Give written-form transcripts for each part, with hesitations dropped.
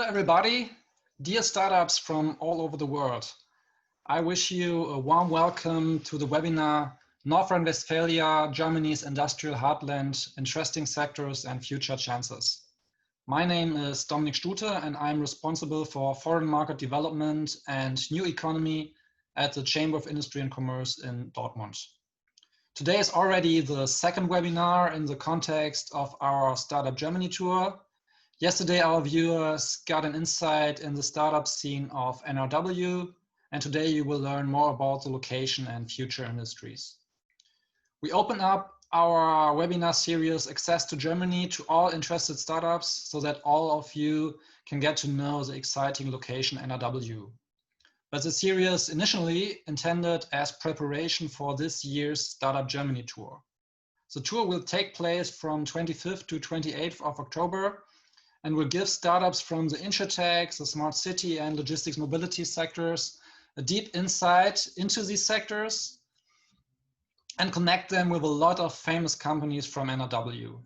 everybody, dear startups from all over the world. I wish you a warm welcome to the webinar North Rhine-Westphalia, Germany's industrial heartland, interesting sectors and future chances. My name is Dominik Stute and I'm responsible for foreign market development and new economy at the Chamber of Industry and Commerce in Dortmund. Today is already the second webinar in the context of our Startup Germany tour. Yesterday, our viewers got an insight in the startup scene of NRW, and today you will learn more about the location and future industries. We open up our webinar series Access to Germany to all interested startups so that all of you can get to know the exciting location NRW. But the series initially intended as preparation for this year's Startup Germany tour. The tour will take place from 25th to 28th of October and will give startups from the InsurTech, the smart city and logistics mobility sectors a deep insight into these sectors and connect them with a lot of famous companies from NRW.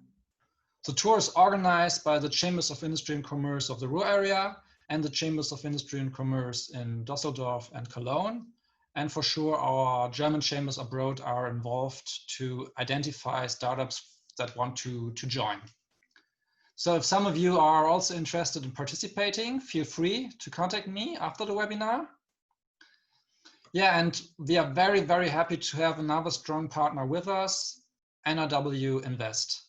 The tour is organized by the Chambers of Industry and Commerce of the Ruhr area and the Chambers of Industry and Commerce in Düsseldorf and Cologne. And for sure, our German chambers abroad are involved to identify startups that want to join. So if some of you are also interested in participating, feel free to contact me after the webinar. Yeah, and we are very, very happy to have another strong partner with us, NRW.INVEST.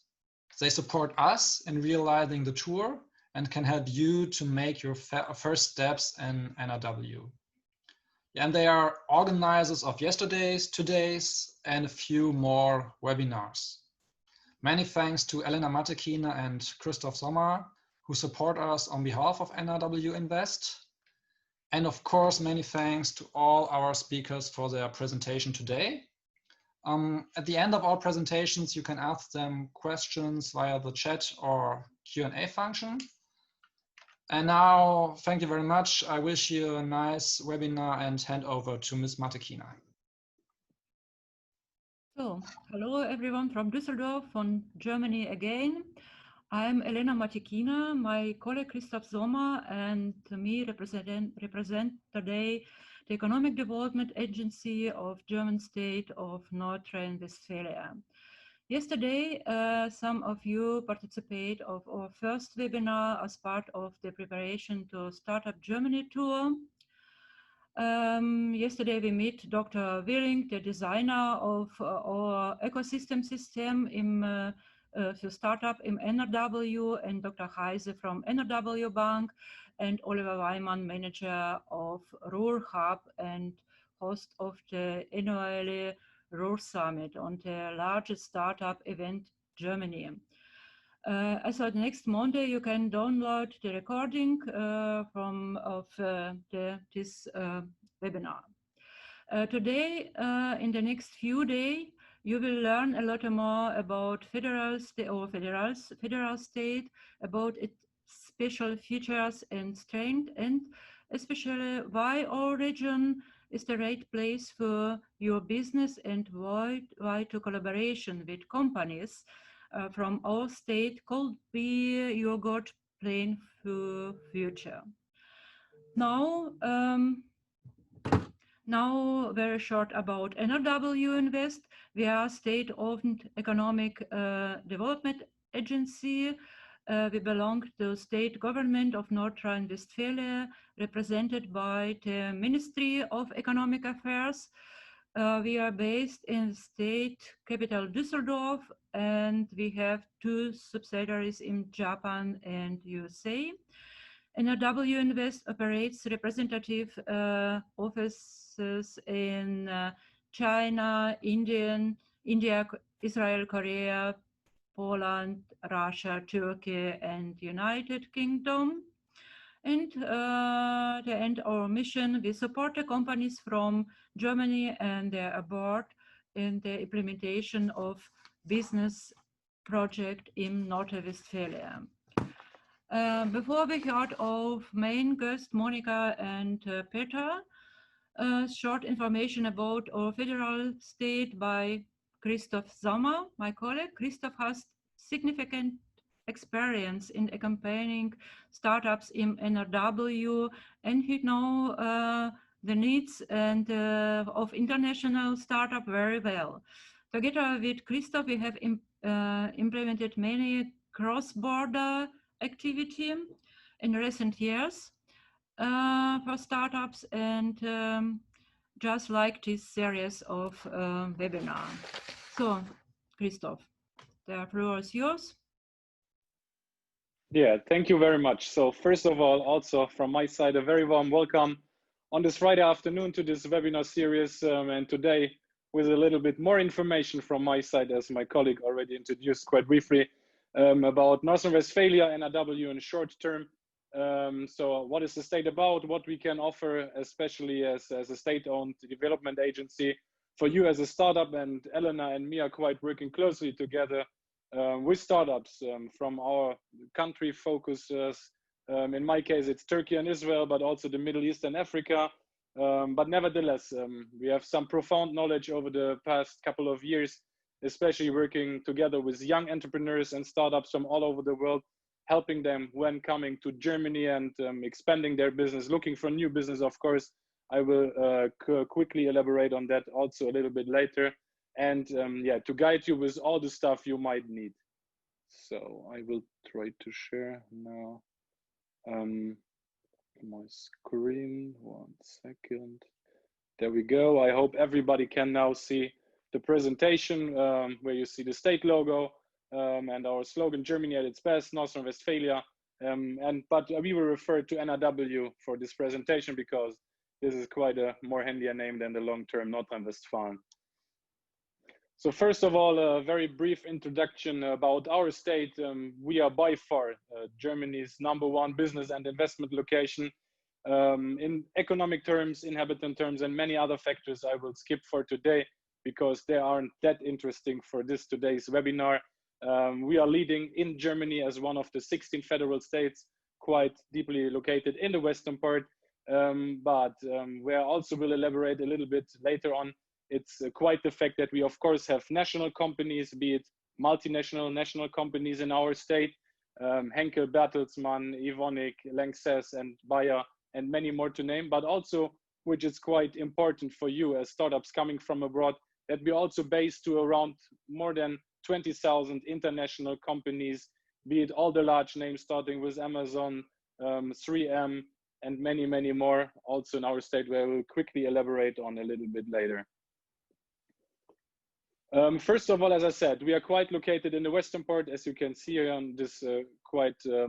They support us in realizing the tour and can help you to make your first steps in NRW. And they are organizers of yesterday's, today's, and a few more webinars. Many thanks to Elena, Matekina, and Christoph Sommer, who support us on behalf of NRW.INVEST. And of course, many thanks to all our speakers for their presentation today. At the end of our presentations, you can ask them questions via the chat or Q&A function. And now, thank you very much. I wish you a nice webinar and hand over to Ms. Matekina. So, hello everyone from Düsseldorf, from Germany again. I'm Elena Matekina, my colleague Christoph Sommer and me represent today the Economic Development Agency of German state of North Rhine-Westphalia. Yesterday, some of you participate of our first webinar as part of the preparation to Startup Germany tour. Yesterday we met Dr. Willing, the designer of our ecosystem system für Startup im NRW, and Dr. Heise from NRW Bank, and Oliver Weimann, manager of Ruhr Hub and host of the annual Ruhr Summit on the largest startup event Germany. So next Monday you can download the recording this webinar. Today, in the next few days, you will learn a lot more about federal state, about its special features and strength, and especially why our region is the right place for your business and why to collaboration with companies from our state could be your good plan for future. Now very short about NRW.INVEST. We are state-owned economic development agency. We belong to state government of North Rhine-Westphalia, represented by the Ministry of Economic Affairs. We are based in state capital Düsseldorf, and we have 2 subsidiaries in Japan and USA. NRW.INVEST operates representative offices in China, India, Israel, Korea, Poland, Russia, Turkey, and United Kingdom. And our mission, we support the companies from Germany and their abroad in the implementation of business project in North Rhine-Westphalia. Before we heard of main guests Monika and Peter, short information about our federal state by Christoph Sommer, my colleague. Christoph has significant experience in accompanying startups in NRW, and he know the needs and of international startup very well. Together with Christoph, we have implemented many cross-border activity in recent years for startups, and just like this series of webinar. So, Christoph, the floor is yours. Yeah, thank you very much. So first of all, also from my side, a very warm welcome on this Friday afternoon to this webinar series, and today with a little bit more information from my side, as my colleague already introduced quite briefly, about North Rhine-Westphalia, NRW in short term. So what is the state about, what we can offer, especially as a state-owned development agency for you as a startup, and Elena and me are quite working closely together with startups from our country focuses. In my case, it's Turkey and Israel, but also the Middle East and Africa. But nevertheless, we have some profound knowledge over the past couple of years, especially working together with young entrepreneurs and startups from all over the world, helping them when coming to Germany and expanding their business, looking for new business, of course. I will quickly elaborate on that also a little bit later. And yeah, to guide you with all the stuff you might need. So I will try to share now my screen. 1 second. There we go. I hope everybody can now see the presentation where you see the state logo and our slogan, Germany at its best, North Rhine-Westphalia. But we will refer to NRW for this presentation because this is quite a more handier name than the long-term Nordrhein-Westfalen. So first of all, a very brief introduction about our state. We are by far Germany's #1 business and investment location. In economic terms, inhabitant terms, and many other factors I will skip for today because they aren't that interesting for today's webinar. We are leading in Germany as one of the 16 federal states, quite deeply located in the western part. But where I also will elaborate a little bit later on, it's quite the fact that we, of course, have national companies, be it multinational, national companies in our state, Henkel, Bertelsmann, Evonik, Lanxess, and Bayer, and many more to name, but also, which is quite important for you as startups coming from abroad, that we're also based to around more than 20,000 international companies, be it all the large names starting with Amazon, 3M, and many, many more, also in our state, where we'll quickly elaborate on a little bit later. First of all, as I said, we are quite located in the western part, as you can see here on this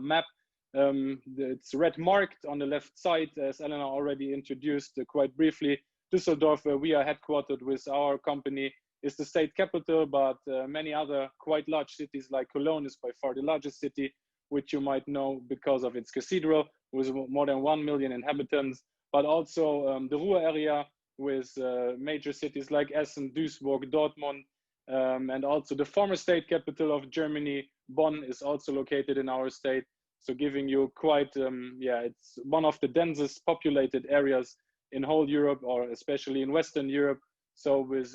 map. It's red marked on the left side, as Elena already introduced quite briefly. Düsseldorf, where we are headquartered with our company, is the state capital, but many other quite large cities like Cologne is by far the largest city, which you might know because of its cathedral with more than 1 million inhabitants, but also the Ruhr area with major cities like Essen, Duisburg, Dortmund, and also the former state capital of Germany, Bonn, is also located in our state. So giving you quite, yeah, it's one of the densest populated areas in whole Europe, or especially in Western Europe. So with,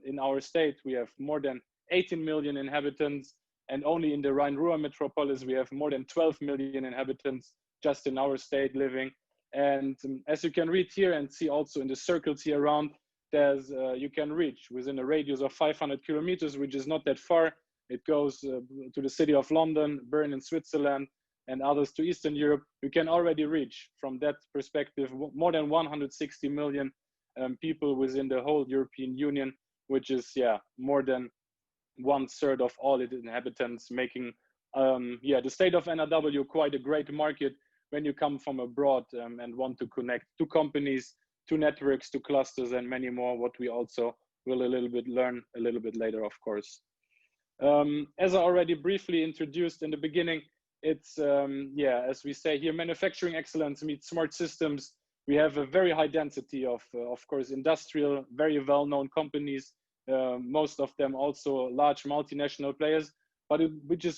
in our state, we have more than 18 million inhabitants, and only in the Rhine-Ruhr metropolis, we have more than 12 million inhabitants just in our state living. And as you can read here and see also in the circles here around, there's, you can reach within a radius of 500 kilometers, which is not that far. It goes to the city of London, Bern in Switzerland, and others to Eastern Europe. You can already reach, from that perspective, more than 160 million people within the whole European Union, which is, yeah, more than 1/3 of all its inhabitants, making, yeah, the state of NRW quite a great market when you come from abroad and want to connect to companies, to networks, to clusters, and many more, what we also will learn a little bit later, of course. As I already briefly introduced in the beginning, it's, yeah, as we say here, manufacturing excellence meets smart systems. We have a very high density of course, industrial, very well-known companies, most of them also large multinational players. But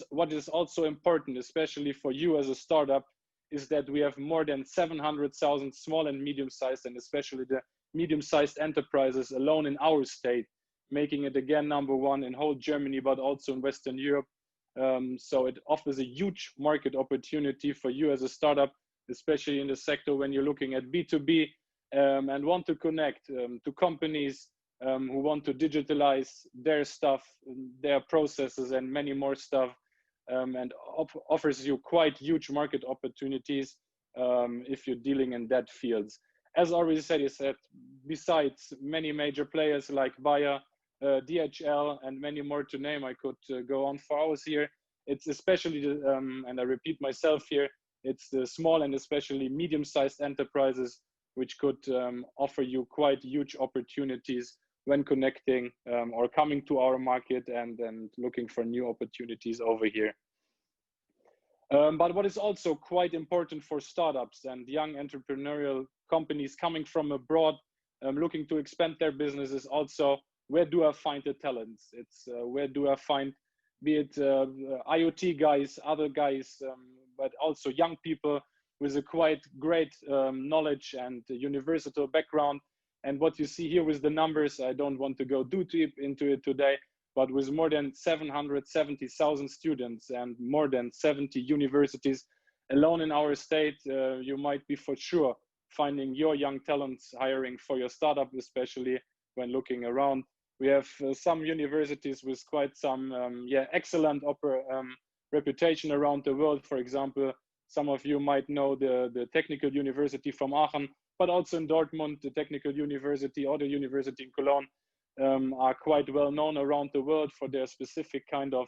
what is also important, especially for you as a startup, is that we have more than 700,000 small and medium-sized, and especially the medium-sized enterprises alone in our state, making it again #1 in whole Germany, but also in Western Europe. So it offers a huge market opportunity for you as a startup, especially in the sector when you're looking at B2B and want to connect to companies who want to digitalize their stuff, their processes, and many more stuff, and offers you quite huge market opportunities if you're dealing in that fields. As already said, is that besides many major players like Bayer, DHL, and many more to name, I could go on for hours here. It's especially, and I repeat myself here, it's the small and especially medium-sized enterprises which could offer you quite huge opportunities when connecting or coming to our market and looking for new opportunities over here. But what is also quite important for startups and young entrepreneurial companies coming from abroad, looking to expand their business, is also, where do I find the talents? It's where do I find, be it IoT guys, other guys, but also young people with a quite great knowledge and university background. And what you see here with the numbers, I don't want to go too deep into it today, but with more than 770,000 students and more than 70 universities alone in our state, you might be for sure finding your young talents hiring for your startup, especially when looking around. We have some universities with quite some excellent reputation around the world. For example, some of you might know the Technical University from Aachen, but also in Dortmund, the Technical University or the University in Cologne are quite well known around the world for their specific kind of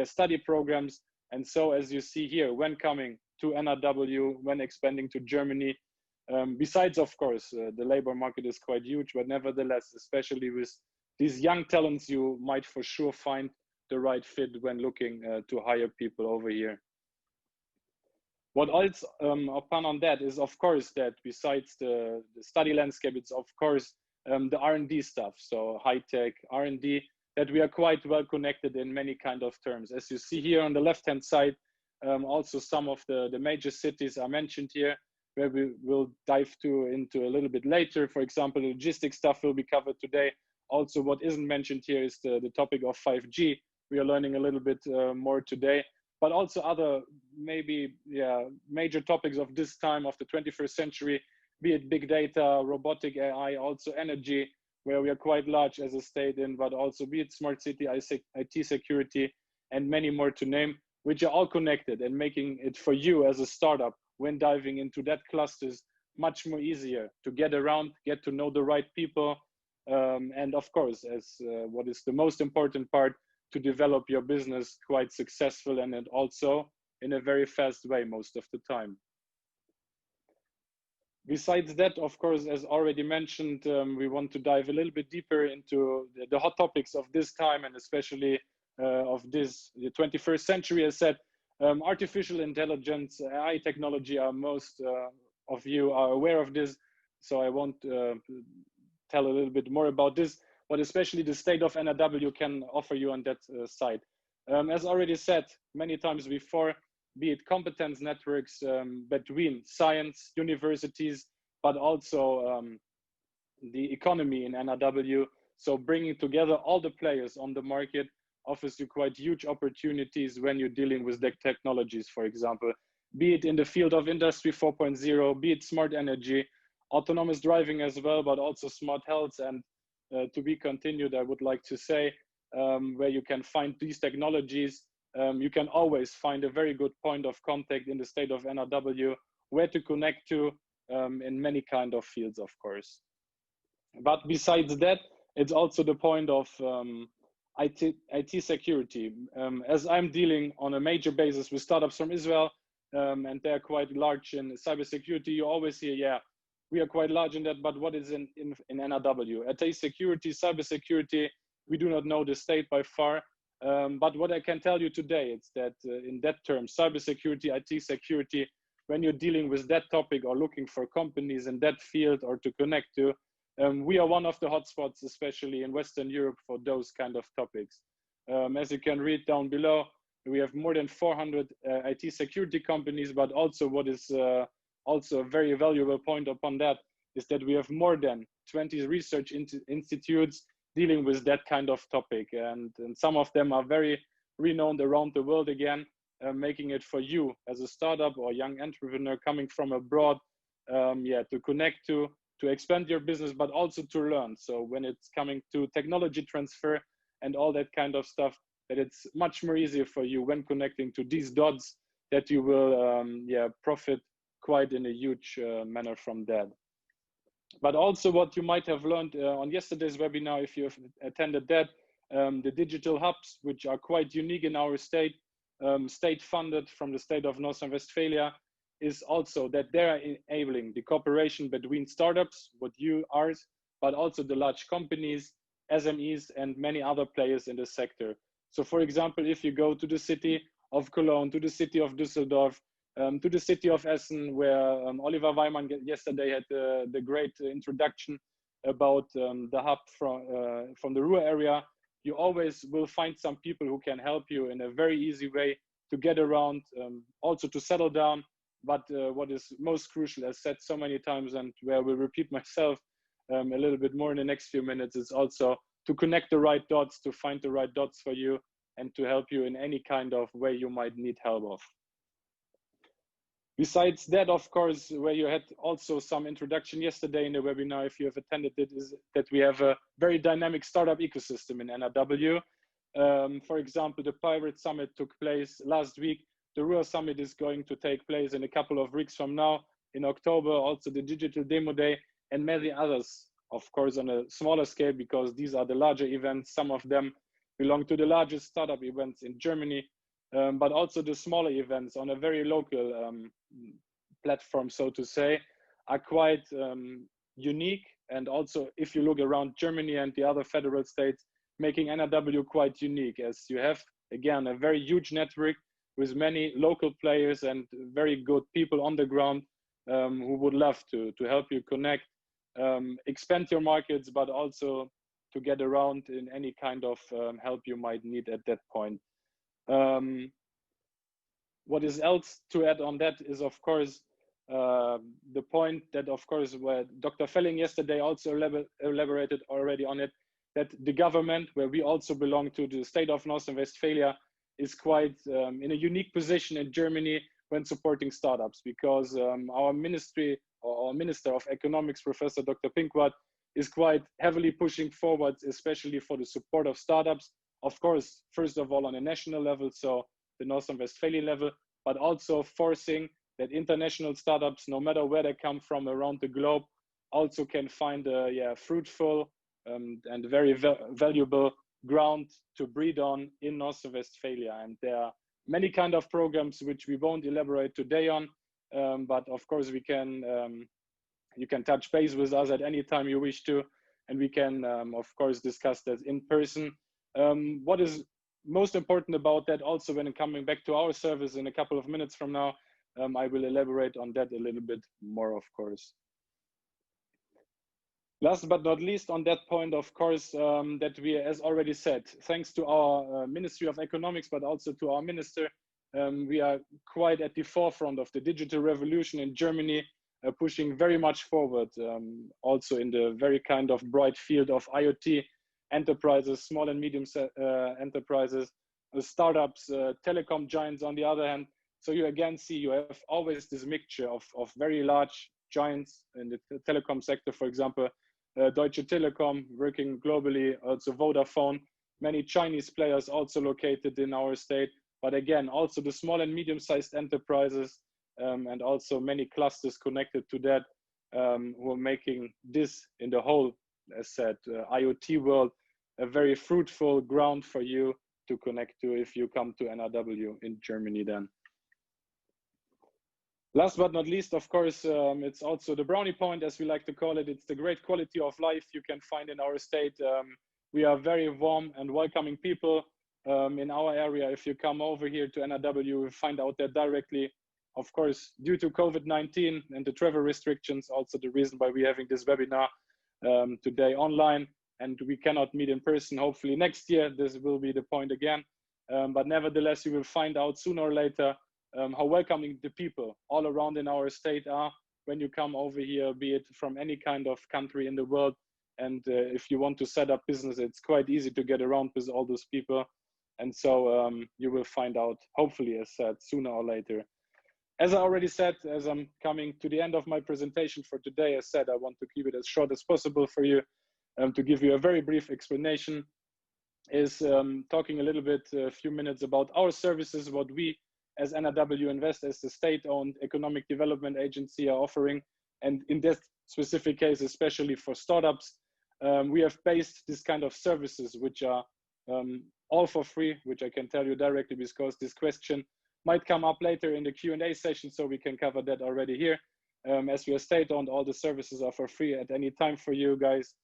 study programs. And so, as you see here, when coming to NRW, when expanding to Germany, besides, of course, the labor market is quite huge, but nevertheless, especially with these young talents, you might for sure find the right fit when looking to hire people over here. What else upon on that is, of course, that besides the study landscape, it's of course the R&D stuff. So high-tech R&D, that we are quite well connected in many kind of terms. As you see here on the left-hand side, also some of the major cities are mentioned here, where we will dive into a little bit later. For example, the logistics stuff will be covered today. Also, what isn't mentioned here is the topic of 5G. We are learning a little bit more today, but also other maybe major topics of this time of the 21st century, be it big data, robotic AI, also energy, where we are quite large as a state in, but also be it smart city, IT security, and many more to name, which are all connected and making it for you as a startup when diving into that clusters much more easier to get around, get to know the right people, and of course, as what is the most important part, to develop your business quite successful and also in a very fast way most of the time. Besides that, of course, as already mentioned, we want to dive a little bit deeper into the hot topics of this time, and especially of the 21st century. As said, artificial intelligence, AI technology, are most of you are aware of this, so I won't tell a little bit more about this, but especially the state of NRW can offer you on that side. As already said many times before, be it competence networks between science, universities, but also the economy in NRW. So bringing together all the players on the market offers you quite huge opportunities when you're dealing with the technologies, for example, be it in the field of Industry 4.0, be it smart energy, autonomous driving as well, but also smart health. And to be continued, I would like to say, where you can find these technologies, you can always find a very good point of contact in the state of NRW, where to connect to in many kind of fields, of course. But besides that, it's also the point of IT security. As I'm dealing on a major basis with startups from Israel, and they're quite large in cybersecurity, you always hear, yeah, we are quite large in that, but what is in NRW? IT security, cybersecurity, we do not know the state by far. But what I can tell you today is that in that term, cybersecurity, IT security, when you're dealing with that topic or looking for companies in that field or to connect to, we are one of the hotspots, especially in Western Europe, for those kind of topics. As you can read down below, we have more than 400 IT security companies, but also what is also a very valuable point upon that is that we have more than 20 research institutes dealing with that kind of topic. And some of them are very renowned around the world again, making it for you as a startup or young entrepreneur coming from abroad, to connect to expand your business, but also to learn. So when it's coming to technology transfer and all that kind of stuff, that it's much more easier for you when connecting to these dots, that you will profit quite in a huge manner from that. But also what you might have learned on yesterday's webinar, if you have attended that, the digital hubs, which are quite unique in our state, state funded from the state of North Rhine-Westphalia, is also that they are enabling the cooperation between startups, what you are, but also the large companies, SMEs, and many other players in the sector. So for example, if you go to the city of Cologne, to the city of Düsseldorf, to the city of Essen, where Oliver Weimann yesterday had the great introduction about the hub from the Ruhr area, you always will find some people who can help you in a very easy way to get around, also to settle down. But what is most crucial, as said so many times, and where I will repeat myself a little bit more in the next few minutes, is also to connect the right dots, to find the right dots for you, and to help you in any kind of way you might need help of. Besides that, of course, where you had also some introduction yesterday in the webinar, if you have attended it, is that we have a very dynamic startup ecosystem in NRW. For example, the Pirate Summit took place last week. The Ruhr Summit is going to take place in a couple of weeks from now, in October, also the Digital Demo Day, and many others, of course, on a smaller scale, because these are the larger events. Some of them belong to the largest startup events in Germany, but also the smaller events on a very local platform, so to say, are quite unique. And also, if you look around Germany and the other federal states, making NRW quite unique, as you have, again, a very huge network with many local players and very good people on the ground who would love to help you connect, expand your markets, but also to get around in any kind of help you might need at that point. What is else to add on that is, of course, the point that, of course, where Dr. Felling yesterday also elaborated already on it, that the government, where we also belong to, the state of North Rhine-Westphalia, is quite in a unique position in Germany when supporting startups, because our ministry, or our Minister of Economics, Professor Dr. Pinkwart, is quite heavily pushing forward, especially for the support of startups. Of course, first of all, on a national level, so the North Rhine-Westphalia level, but also forcing that international startups, no matter where they come from around the globe, also can find a fruitful and very valuable ground to breed on in North Rhine-Westphalia. And there are many kind of programs which we won't elaborate today on, but of course we can, you can touch base with us at any time you wish to, and we can of course discuss that in person. What is most important about that, also when coming back to our service in a couple of minutes from now, I will elaborate on that a little bit more, of course. Last but not least on that point, of course, that we, as already said, thanks to our Ministry of Economics, but also to our minister, we are quite at the forefront of the digital revolution in Germany, pushing very much forward, also in the very kind of bright field of IoT enterprises, small and medium enterprises, startups, telecom giants on the other hand. So you again see you have always this mixture of very large giants in the telecom sector, for example, Deutsche Telekom working globally, also Vodafone, many Chinese players also located in our state, but again, also the small and medium-sized enterprises, and also many clusters connected to that, who are making this in the whole, as said, IoT world, a very fruitful ground for you to connect to if you come to NRW in Germany then. Last but not least, of course, it's also the brownie point, as we like to call it. It's the great quality of life you can find in our state. We are very warm and welcoming people in our area. If you come over here to NRW, you will find out that directly. Of course, due to COVID-19 and the travel restrictions, also the reason why we're having this webinar today online, and we cannot meet in person. Hopefully next year, this will be the point again. But nevertheless, you will find out sooner or later how welcoming the people all around in our state are when you come over here, be it from any kind of country in the world. And if you want to set up business, it's quite easy to get around with all those people. And so you will find out, hopefully, as said, sooner or later. As I already said, as I'm coming to the end of my presentation for today, as said, I want to keep it as short as possible for you, to give you a very brief explanation, is talking a little bit, a few minutes about our services, what we as NRW.INVEST, as the state-owned economic development agency, are offering. And in this specific case, especially for startups, we have based this kind of services, which are all for free, which I can tell you directly because this question might come up later in the Q&A session, so we can cover that already here. As we are state-owned, all the services are for free at any time for you guys.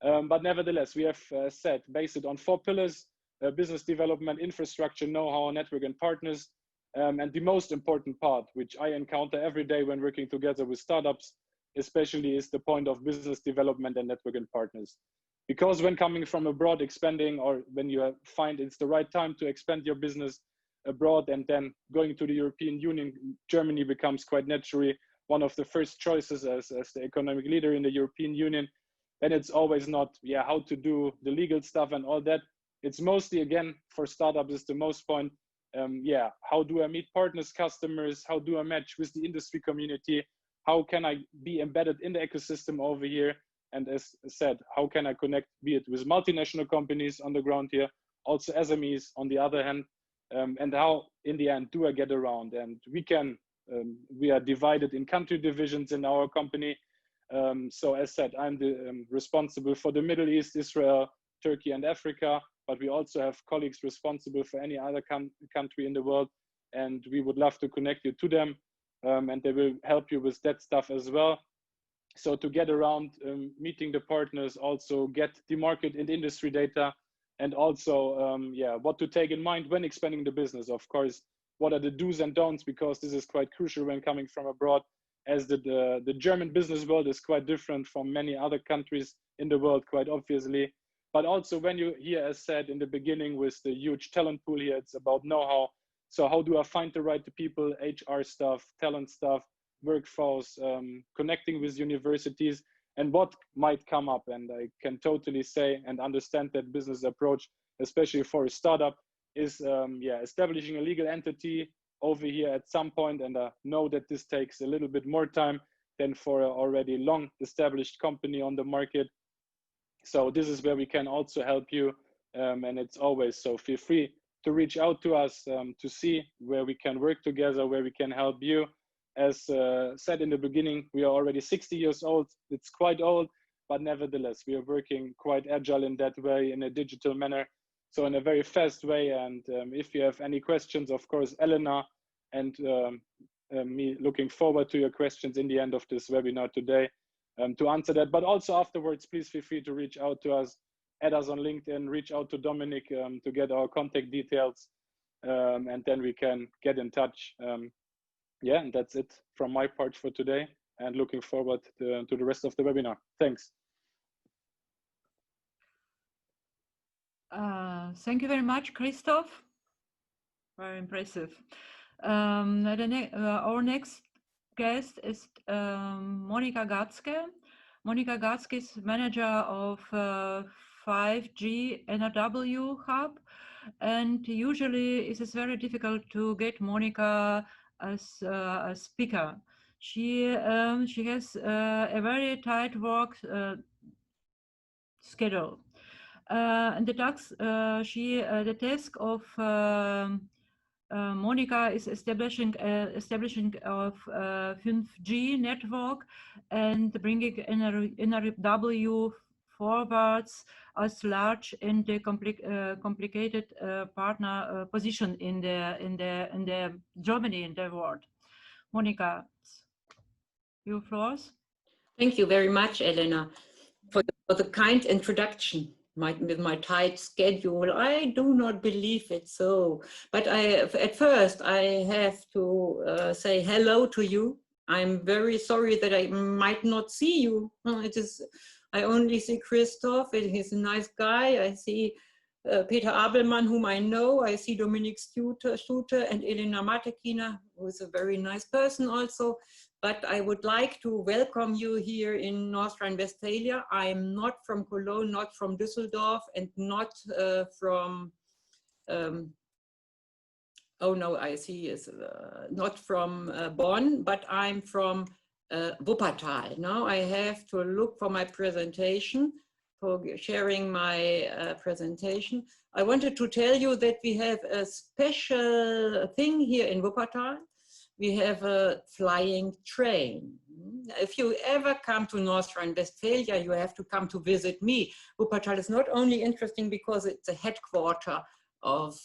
But nevertheless, we have said, based it on 4 pillars: business development, infrastructure, know-how, network, and partners. And the most important part, which I encounter every day when working together with startups, especially, is the point of business development and network and partners. Because when coming from abroad, expanding, or when you find it's the right time to expand your business abroad, and then going to the European Union, Germany becomes quite naturally one of the first choices as the economic leader in the European Union. And it's always not, yeah, how to do the legal stuff and all that. It's mostly, again, for startups is the most point, yeah, how do I meet partners, customers? How do I match with the industry community? How can I be embedded in the ecosystem over here? And as I said, how can I connect, be it with multinational companies on the ground here, also SMEs on the other hand, and how in the end do I get around? And we are divided in country divisions in our company. So as said, I'm responsible for the Middle East, Israel, Turkey, and Africa, but we also have colleagues responsible for any other country in the world, and we would love to connect you to them, and they will help you with that stuff as well. So to get around, meeting the partners, also get the market and industry data, and also, yeah, what to take in mind when expanding the business. Of course, what are the do's and don'ts, because this is quite crucial when coming from abroad, as the German business world is quite different from many other countries in the world, quite obviously. But also when you hear, as said in the beginning, with the huge talent pool here, it's about know-how. So how do I find the right people, HR stuff, talent stuff, workforce, connecting with universities, and what might come up. And I can totally say and understand that business approach, especially for a startup, is yeah, establishing a legal entity over here at some point. And I know that this takes a little bit more time than for an already long established company on the market. So this is where we can also help you, and it's always, so feel free to reach out to us to see where we can work together, where we can help you. As said in the beginning, we are already 60 years old. It's quite old, but nevertheless, we are working quite agile in that way, in a digital manner, so in a very fast way. And if you have any questions, of course, Elena and me looking forward to your questions in the end of this webinar today to answer that. But also afterwards, please feel free to reach out to us, add us on LinkedIn, reach out to Dominik to get our contact details, and then we can get in touch. Yeah, and that's it from my part for today, and looking forward to the rest of the webinar. Thanks. Thank you very much, Christoph. Very impressive. Our next guest is Monika Gatzke. Monika Gatzke is manager of 5G NRW hub, and usually it is very difficult to get Monika as a speaker. She has a very tight work schedule. And the task of Monika is establishing of 5G network and bringing NRW forwards as large and complicated partner position in the Germany in the world. Monika, your floors. Thank you very much, Elena, for the kind introduction. With my tight schedule, I do not believe it so. But at first, I have to say hello to you. I'm very sorry that I might not see you. I only see Christoph, and he's a nice guy. I see Peter Abelmann, whom I know. I see Dominik Stute and Elena Matekina, who is a very nice person also. But I would like to welcome you here in North Rhine-Westphalia. I'm not from Cologne, not from Düsseldorf, and not from oh no, I see is not from Bonn, but I'm from Wuppertal. Now I have to look for my presentation, for sharing my presentation. I wanted to tell you that we have a special thing here in Wuppertal. We have a flying train. If you ever come to North Rhine-Westphalia, you have to come to visit me. Wuppertal is not only interesting because it's a headquarter of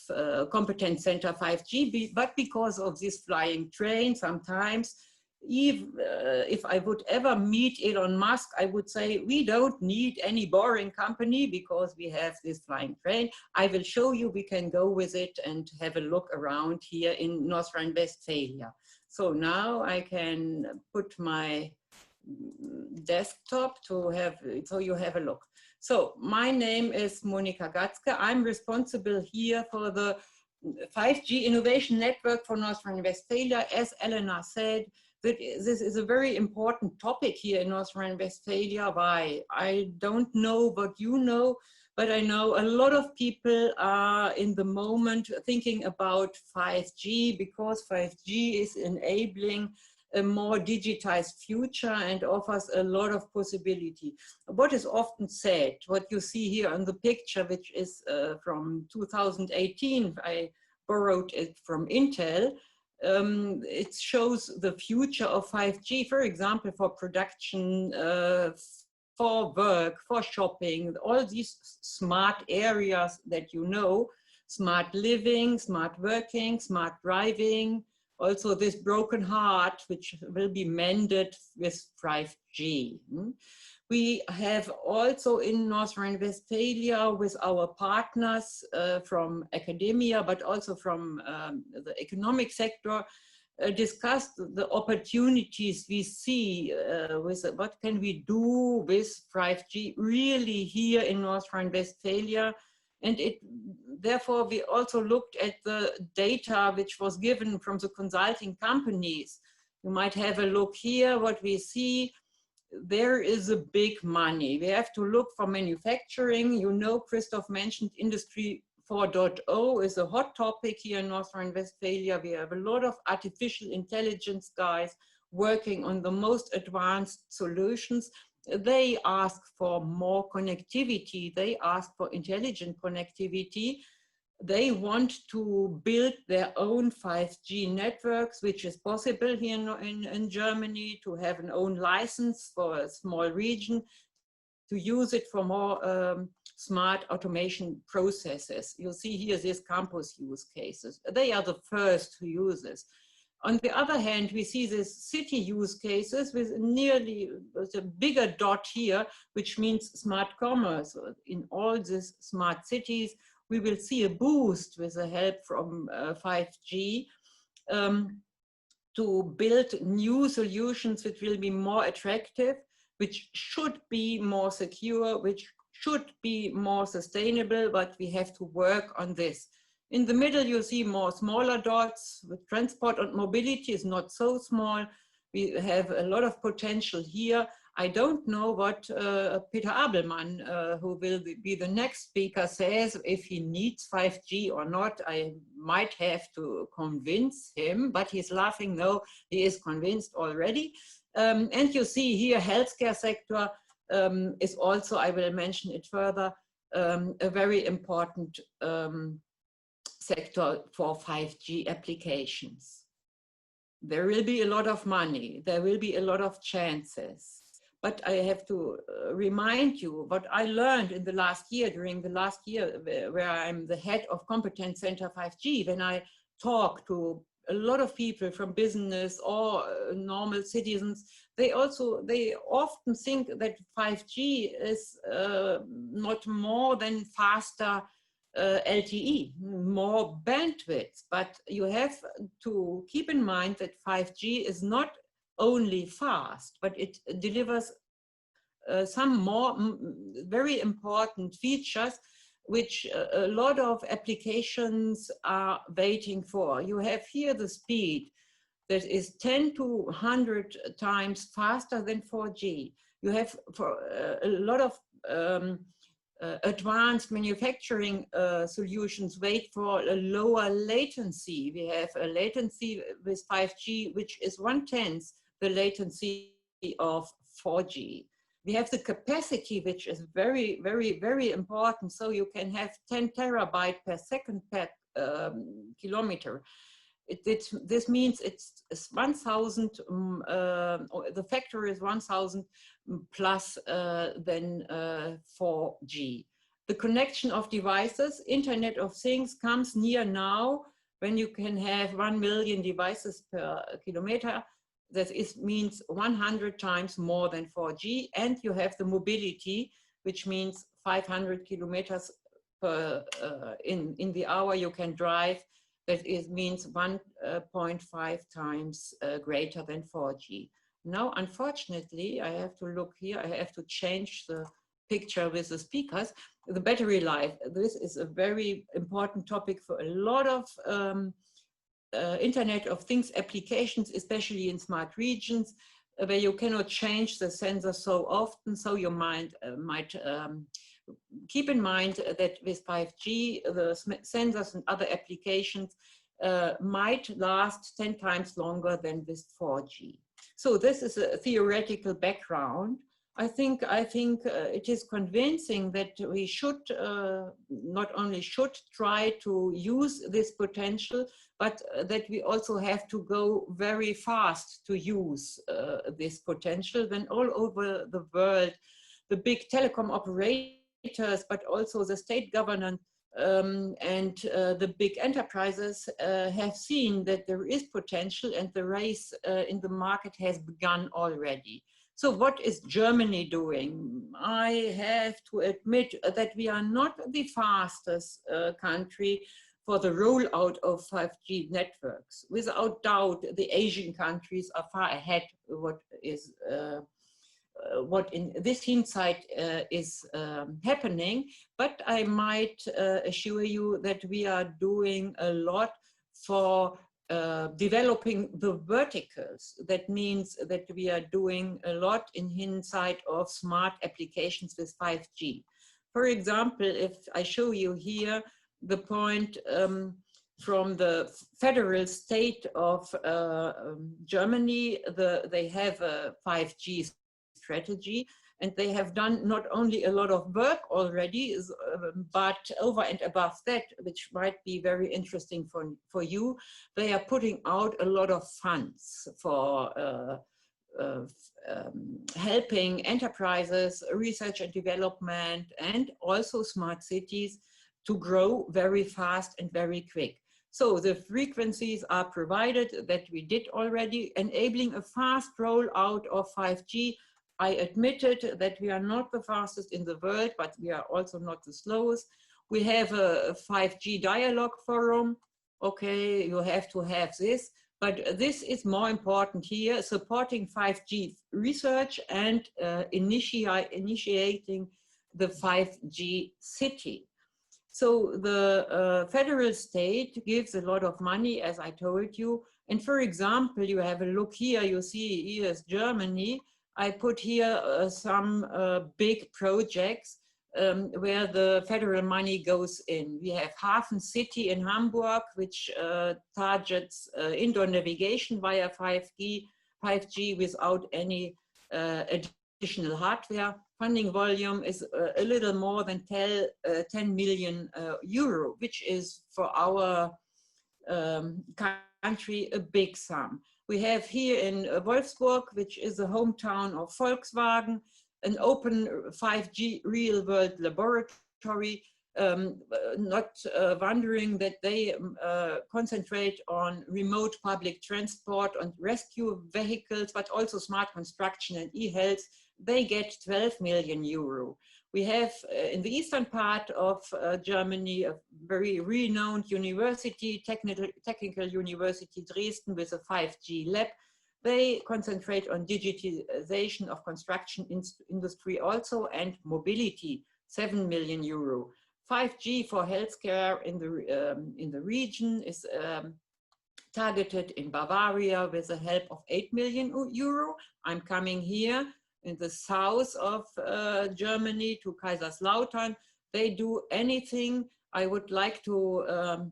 Competence Center 5G, but because of this flying train. Sometimes, if I would ever meet Elon Musk, I would say, we don't need any boring company because we have this flying train. I will show you, we can go with it and have a look around here in North Rhine-Westphalia. So now I can put my desktop to have, so you have a look. So my name is Monika Gatzke. I'm responsible here for the 5G Innovation Network for North Rhine-Westphalia. As Elena said, that this is a very important topic here in North Rhine-Westphalia. Why? I don't know what you know, but I know a lot of people are in the moment thinking about 5G because 5G is enabling a more digitized future and offers a lot of possibility. What is often said, what you see here on the picture, which is from 2018, I borrowed it from Intel, it shows the future of 5G, for example, for production, for work, for shopping, all these smart areas that you know, smart living, smart working, smart driving, also this broken heart, which will be mended with 5G. We have also in North Rhine-Westphalia with our partners from academia, but also from the economic sector, discussed the opportunities we see with what can we do with 5G really here in North Rhine-Westphalia. And therefore, we also looked at the data which was given from the consulting companies. You might have a look here, what we see. There is a big money. We have to look for manufacturing. You know, Christoph mentioned Industry 4.0 is a hot topic here in North Rhine-Westphalia. We have a lot of artificial intelligence guys working on the most advanced solutions. They ask for more connectivity. They ask for intelligent connectivity. They want to build their own 5G networks, which is possible here in Germany, to have an own license for a small region, to use it for more smart automation processes. You see here these campus use cases. They are the first to use this. On the other hand, we see these city use cases with nearly a bigger dot here, which means smart commerce. In all these smart cities, we will see a boost with the help from 5G to build new solutions which will be more attractive, which should be more secure, which should be more sustainable, but we have to work on this. In the middle, you see more smaller dots. With transport and mobility is not so small. We have a lot of potential here. I don't know what Peter Abelmann, who will be the next speaker, says, if he needs 5G or not. I might have to convince him, but he's laughing. No, he is convinced already. And you see here, healthcare sector is also, I will mention it further, a very important sector for 5G applications. There will be a lot of money. There will be a lot of chances. But I have to remind you what I learned in the last year, during the last year, where I'm the head of Competence Center 5G, when I talk to a lot of people from business or normal citizens, they often think that 5G is not more than faster LTE, more bandwidth. But you have to keep in mind that 5G is not only fast, but it delivers some more very important features which a lot of applications are waiting for. You have here the speed that is 10 to 100 times faster than 4G. You have for a lot of advanced manufacturing solutions wait for a lower latency. We have a latency with 5G, which is 1/10 the latency of 4G. We have the capacity, which is very, very, very important. So you can have 10 terabyte per second per kilometer. This means it's 1,000, the factor is 1,000 plus than 4G. The connection of devices, Internet of Things comes near now when you can have 1 million devices per kilometer. That means 100 times more than 4G, and you have the mobility, which means 500 kilometers per in the hour you can drive. That means 1.5 times greater than 4G. Now, unfortunately, I have to look here. I have to change the picture with the speakers. The battery life. This is a very important topic for a lot of Internet of Things applications, especially in smart regions, where you cannot change the sensor so often. So you might keep in mind that with 5G, the sensors and other applications might last 10 times longer than with 4G. So this is a theoretical background. I think it is convincing that we should not only should try to use this potential, but that we also have to go very fast to use this potential. When all over the world, the big telecom operators, but also the state government and the big enterprises have seen that there is potential, and the race in the market has begun already. So what is Germany doing? I have to admit that we are not the fastest country for the rollout of 5G networks. Without doubt, the Asian countries are far ahead of what in this hindsight is happening. But I might assure you that we are doing a lot for developing the verticals. That means that we are doing a lot in hindsight of smart applications with 5G. For example, if I show you here the point from the federal state of Germany, they have a 5G strategy, and they have done not only a lot of work already, but over and above that, which might be very interesting for you, they are putting out a lot of funds for helping enterprises, research and development, and also smart cities to grow very fast and very quick. So the frequencies are provided that we did already, enabling a fast rollout of 5G. I admitted that we are not the fastest in the world, but we are also not the slowest. We have a 5G dialogue forum. Okay, you have to have this, but this is more important here, supporting 5G research and initiating the 5G city. So the federal state gives a lot of money, as I told you. And for example, you have a look here, you see here is Germany. I put here some big projects where the federal money goes in. We have Hafen City in Hamburg, which targets indoor navigation via 5G without any additional hardware. Funding volume is a little more than 10 million euro, which is for our country a big sum. We have here in Wolfsburg, which is the hometown of Volkswagen, an open 5G real-world laboratory, not wondering that they concentrate on remote public transport and rescue vehicles, but also smart construction and e-health. They get 12 million euro. We have in the eastern part of Germany a very renowned university, technical university Dresden, with a 5G lab. They concentrate on digitization of construction industry also, and mobility, 7 million euro. 5G for healthcare in the region is targeted in Bavaria with the help of 8 million euro. I'm coming here in the south of Germany to Kaiserslautern, They do anything. I would like to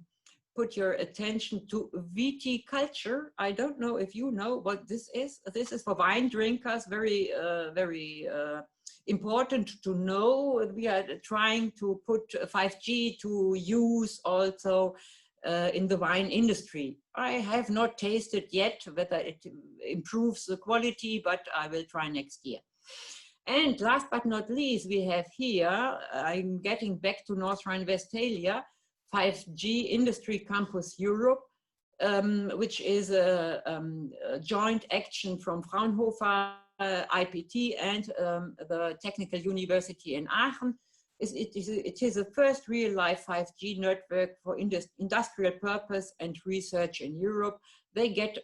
put your attention to viticulture. I don't know if you know what this is. This is for wine drinkers, very, very important to know. We are trying to put 5G to use also in the wine industry. I have not tasted yet whether it improves the quality, but I will try next year. And last but not least, we have here, I'm getting back to North Rhine-Westphalia, 5G Industry Campus Europe, which is a joint action from Fraunhofer, IPT, and the Technical University in Aachen. It is the first real-life 5G network for industrial purpose and research in Europe. They get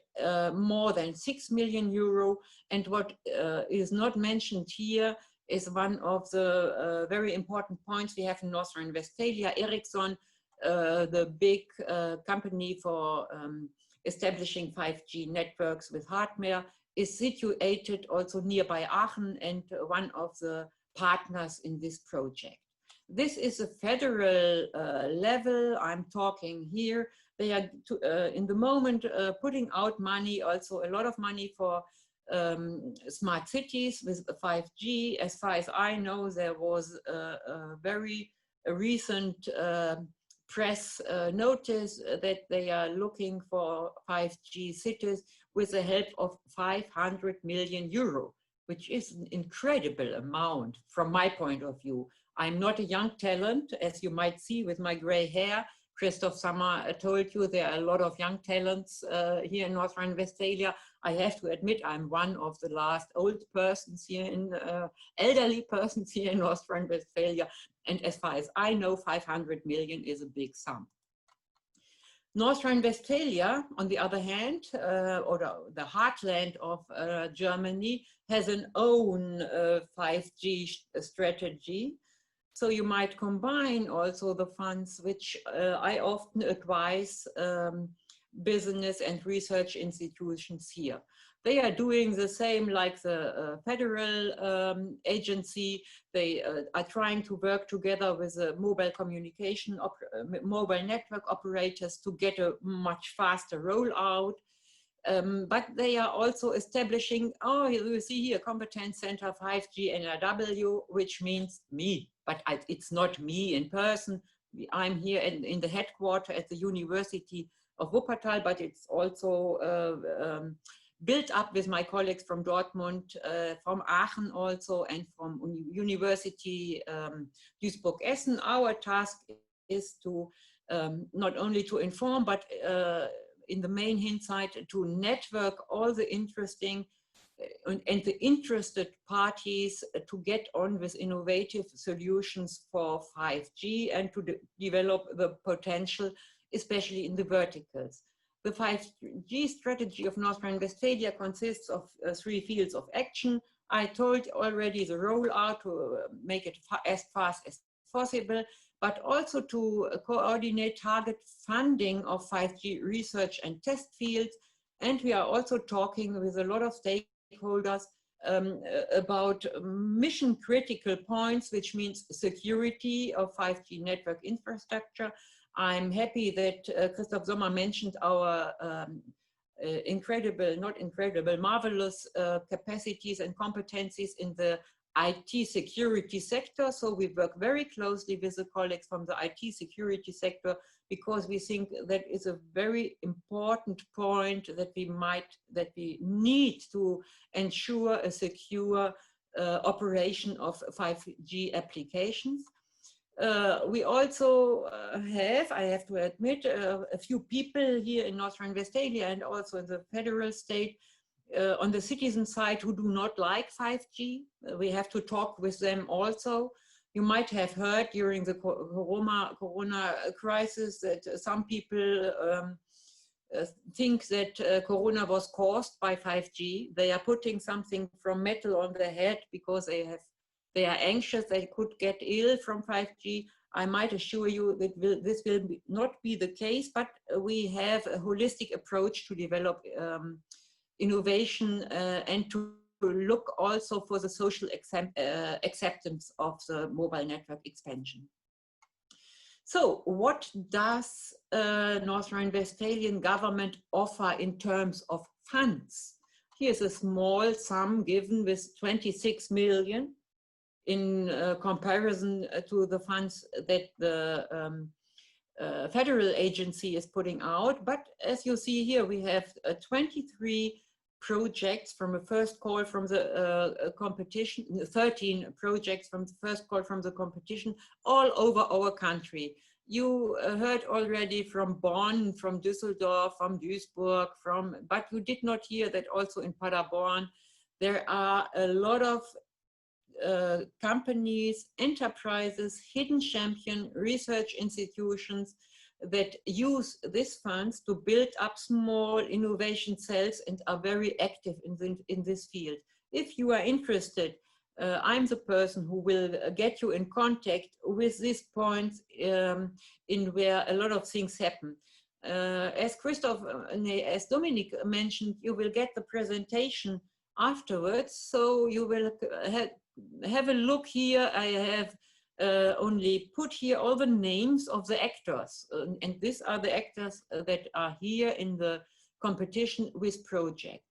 more than 6 million euro. And what is not mentioned here is one of the very important points we have in North Rhine-Westphalia. Ericsson, the big company for establishing 5G networks with hardware, is situated also nearby Aachen and one of the partners in this project. This is a federal level. I'm talking here. They are in the moment putting out money, also a lot of money for smart cities with 5G. As far as I know, there was a very recent press notice that they are looking for 5G cities with the help of 500 million euro, which is an incredible amount from my point of view. I'm not a young talent, as you might see with my gray hair. Christoph, Sommer told you there are a lot of young talents here in North Rhine-Westphalia. I have to admit I'm one of the last old persons here in elderly persons here in North Rhine-Westphalia. And as far as I know, 500 million is a big sum. North Rhine-Westphalia, on the other hand, or the heartland of Germany, has an own 5G strategy. So you might combine also the funds, which I often advise business and research institutions here. They are doing the same like the federal agency. They are trying to work together with the mobile communication, mobile network operators to get a much faster rollout. But they are also establishing, oh, you see here, Competence Center 5G NRW, which means me, but it's not me in person. I'm here in the headquarters at the University of Wuppertal, but it's also built up with my colleagues from Dortmund, from Aachen also, and from University Duisburg-Essen. Our task is to not only to inform, but in the main hindsight to network all the interesting and the interested parties to get on with innovative solutions for 5G and to develop the potential, especially in the verticals. The 5G strategy of North Rhine-Westphalia consists of 3 fields of action. I told already the rollout to make it as fast as possible, but also to coordinate target funding of 5G research and test fields. And we are also talking with a lot of stakeholders about mission critical points, which means security of 5G network infrastructure. I'm happy that Christoph Sommer mentioned our marvelous capacities and competencies in the IT security sector. So we work very closely with the colleagues from the IT security sector because we think that is a very important point that we need to ensure a secure operation of 5G applications. We also have, I have to admit, a few people here in North Rhine-Westphalia and also in the federal state on the citizen side who do not like 5G. We have to talk with them also. You might have heard during the corona crisis that some people think that corona was caused by 5G. They are putting something from metal on their head because they are anxious they could get ill from 5G. I might assure you that this will not be the case, but we have a holistic approach to develop innovation and to look also for the social acceptance of the mobile network expansion. So what does North Rhine-Westphalian government offer in terms of funds? Here's a small sum given with 26 million in comparison to the funds that the federal agency is putting out. But as you see here, we have 23 projects from a first call from the competition, 13 projects from the first call from the competition all over our country. You heard already from Bonn, from Düsseldorf, from Duisburg, but you did not hear that also in Paderborn there are a lot of companies, enterprises, hidden champion research institutions that use these funds to build up small innovation cells and are very active in this field. If you are interested, I'm the person who will get you in contact with these points in where a lot of things happen. As Christoph, as Dominik mentioned, you will get the presentation afterwards, so you will have a look here. I have only put here all the names of the actors, and these are the actors that are here in the competition with projects.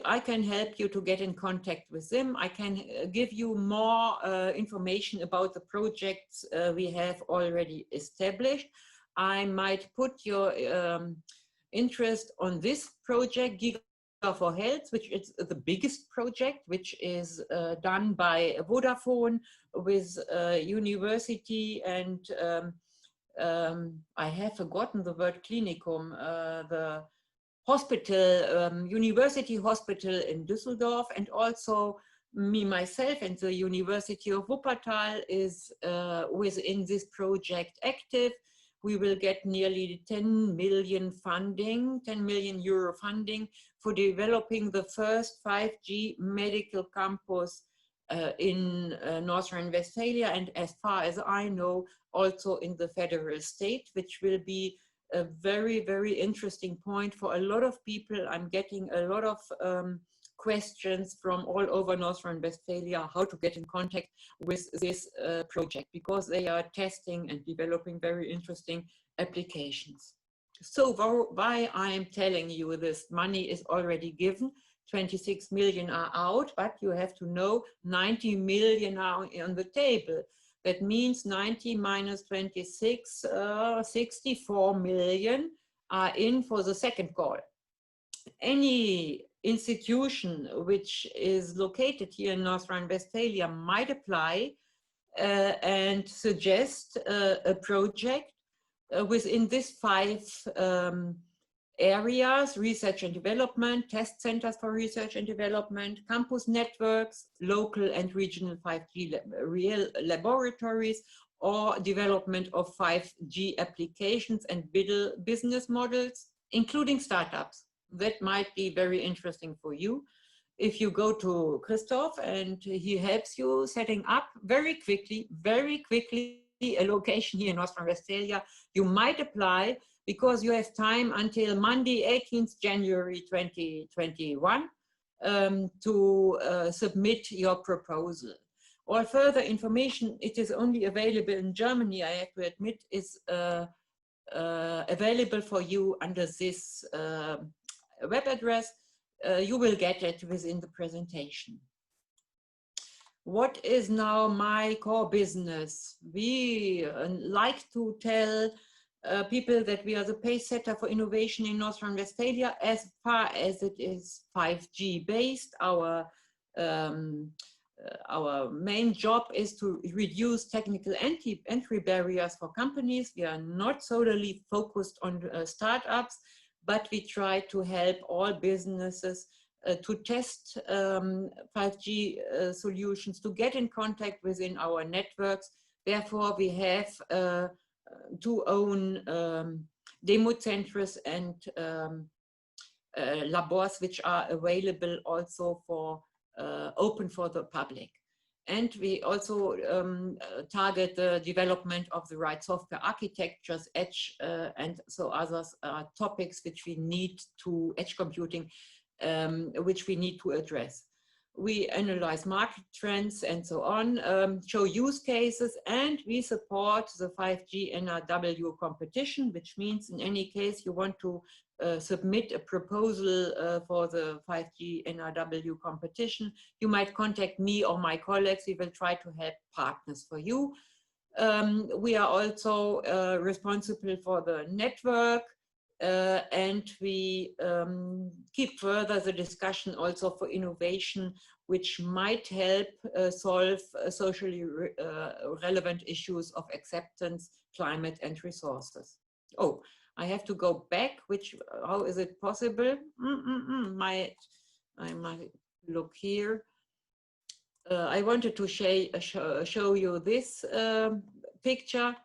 I can help you to get in contact with them. I can give you more information about the projects we have already established. I might put your interest on this project, Giga for Health, which is the biggest project, which is done by Vodafone with university and I have forgotten the word clinicum, the hospital, university hospital in Düsseldorf, and also me, myself, and the University of Wuppertal is within this project active. We will get nearly 10 million funding, 10 million euro funding for developing the first 5G medical campus in North Rhine-Westphalia, and as far as I know, also in the federal state, which will be a very, very interesting point for a lot of people. I'm getting a lot of questions from all over North Rhine-Westphalia how to get in contact with this project, because they are testing and developing very interesting applications. So why I'm telling you this, money is already given, 26 million are out, but you have to know 90 million are on the table. That means 90 minus 26, 64 million are in for the second call. Any institution which is located here in North Rhine-Westphalia might apply and suggest a project within these 5 areas: research and development, test centers for research and development, campus networks, local and regional 5G real laboratories, or development of 5G applications and business models, including startups. That might be very interesting for you. If you go to Christoph and he helps you setting up very quickly a location here in North Rhine-Westphalia, you might apply, because you have time until Monday, 18th January 2021 to submit your proposal. All further information, it is only available in Germany, I have to admit, is available for you under this web address. You will get it within the presentation. What is now my core business? We like to tell people that we are the Pacesetter for innovation in North Rhine-Westphalia as far as it is 5G based. Our main job is to reduce technical entry barriers for companies. We are not solely focused on startups, but we try to help all businesses to test 5G solutions, to get in contact within our networks. Therefore, we have to own demo centers and labors, which are available also for open for the public. And we also target the development of the right software architectures, edge, and so others topics which we need to, edge computing, which we need to address. we analyze market trends and so on, show use cases, and we support the 5G NRW competition, which means in any case you want to submit a proposal for the 5G NRW competition, you might contact me or my colleagues. We will try to help partners for you. We are also responsible for the network, and we keep further the discussion also for innovation, which might help solve socially relevant issues of acceptance, climate, and resources. Oh, I have to go back, how is it possible? I might look here. I wanted to show you this picture,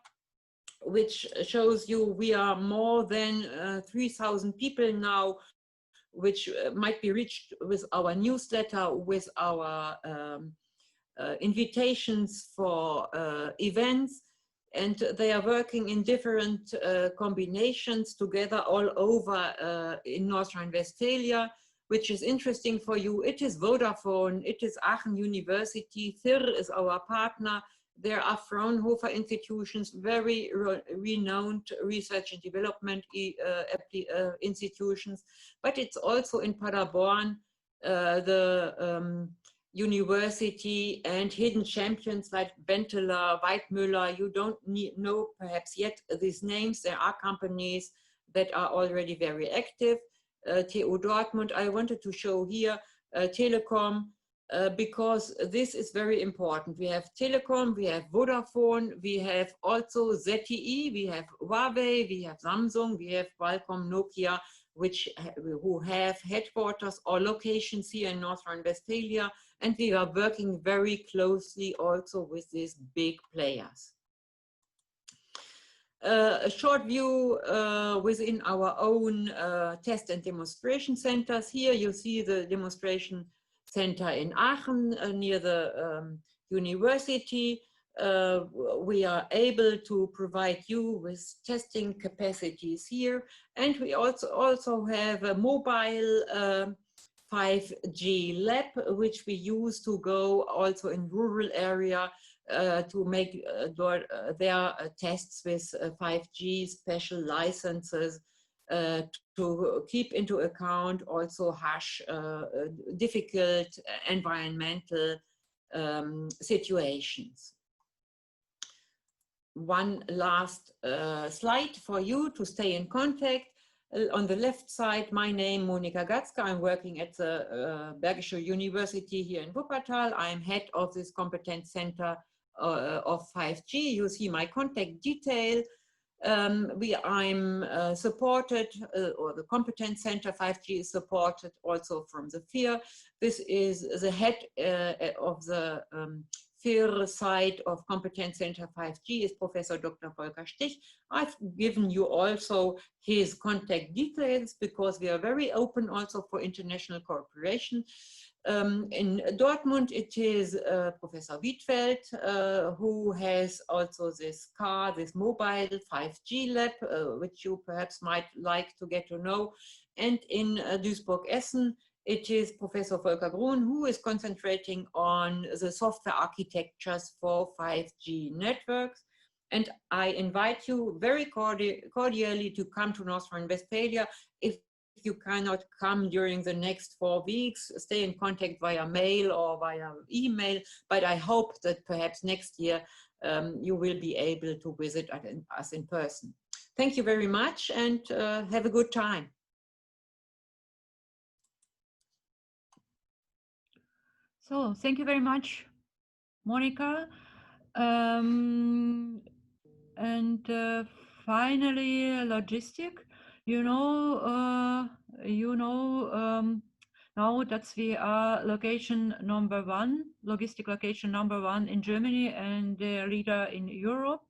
which shows you we are more than 3,000 people now, which might be reached with our newsletter, with our invitations for events. And they are working in different combinations together all over in North Rhine-Westphalia, which is interesting for you. It is Vodafone, it is Aachen University, FIR is our partner. There are Fraunhofer institutions, very renowned research and development institutions, but it's also in Paderborn, the university and hidden champions like Benteler, Weidmüller. You don't know perhaps yet these names. There are companies that are already very active. TU Dortmund, I wanted to show here Telekom, because this is very important. We have Telekom, we have Vodafone, we have also ZTE, we have Huawei, we have Samsung, we have Qualcomm, Nokia, who have headquarters or locations here in North Rhine-Westphalia, and we are working very closely also with these big players. A short view within our own test and demonstration centers. Here you see the demonstration center in Aachen near the university. We are able to provide you with testing capacities here, and we also have a mobile 5G lab, which we use to go also in rural area to make their tests with 5G special licenses to keep into account also harsh, difficult environmental situations. One last slide for you to stay in contact. On the left side, my name, Monika Gatzke. I'm working at the Bergische University here in Wuppertal. I'm head of this Competence Center of 5G. You see my contact detail. I'm supported, or the Competence Center 5G is supported also from the FIR. This is the head of the FIR side of Competence Center 5G is Professor Dr. Volker Stich. I've given you also his contact details because we are very open also for international cooperation. In Dortmund, it is Professor Wiedfeld, who has also this mobile 5G lab, which you perhaps might like to get to know. And in Duisburg-Essen, it is Professor Volker Grun, who is concentrating on the software architectures for 5G networks. And I invite you very cordially to come to North Rhine-Westphalia. If you cannot come during the next 4 weeks, stay in contact via mail or via email. But I hope that perhaps next year you will be able to visit us in person. Thank you very much, and have a good time. So thank you very much, Monika. Finally, logistic. Now that we are location number 1, logistic location number 1 in Germany and the leader in Europe.